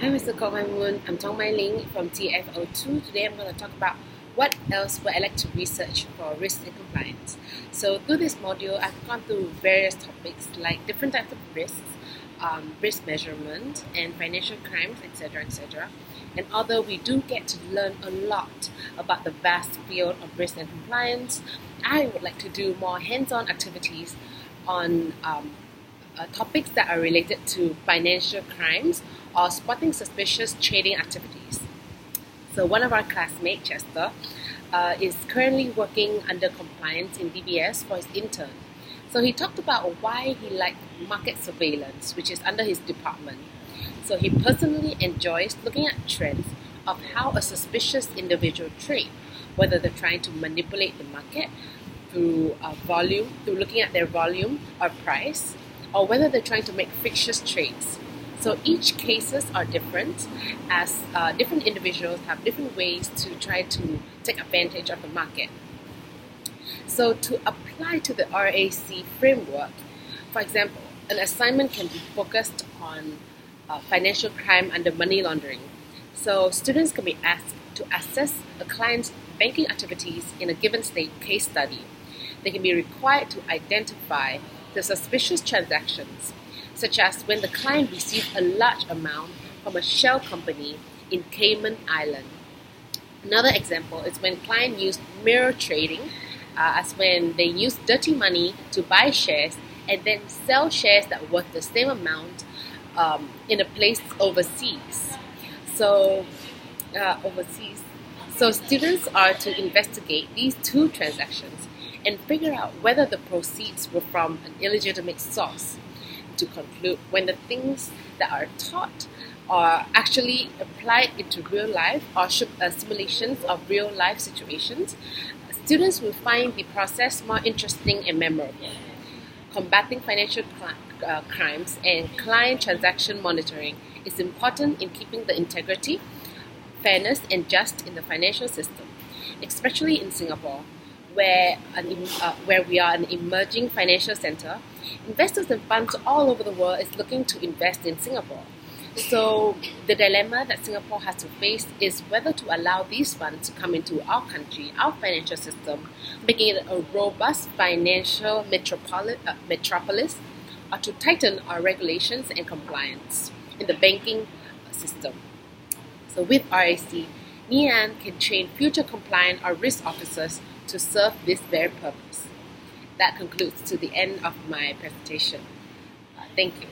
Hi, Mr. Kock. I'm Tong Linh from TFO2. Today I'm going to talk about what else would I like to research for risk and compliance. So through this module, I've gone through various topics like different types of risks, risk measurement, and financial crimes, etc., etc. And although we do get to learn a lot about the vast field of risk and compliance, I would like to do more hands-on activities on topics that are related to financial crimes or spotting suspicious trading activities. So one of our classmates, Chester, is currently working under compliance in DBS for his intern. So he talked about why he liked market surveillance, which is under his department. So he personally enjoys looking at trends of how a suspicious individual trade, whether they're trying to manipulate the market through through looking at their volume or price, or whether they're trying to make fictitious trades. So each cases are different, as different individuals have different ways to try to take advantage of the market. So to apply to the RAC framework, for example, an assignment can be focused on financial crime under money laundering. So students can be asked to assess a client's banking activities in a given state case study. They can be required to identify the suspicious transactions, such as when the client received a large amount from a shell company in Cayman Island. Another example is when clients used mirror trading, as when they use dirty money to buy shares and then sell shares that worth the same amount in a place overseas. So overseas. So students are to investigate these two transactions and figure out whether the proceeds were from an illegitimate source. To conclude, when the things that are taught are actually applied into real life or simulations of real life situations, students will find the process more interesting and memorable. Combating financial crimes and client transaction monitoring is important in keeping the integrity, fairness, and just in the financial system, especially in Singapore, where we are an emerging financial center. Investors and funds all over the world is looking to invest in Singapore. So the dilemma that Singapore has to face is whether to allow these funds to come into our country, our financial system, making it a robust financial metropolis, or to tighten our regulations and compliance in the banking system. So with RAC, Nian can train future compliant or risk officers to serve this very purpose. That concludes to the end of my presentation. Thank you.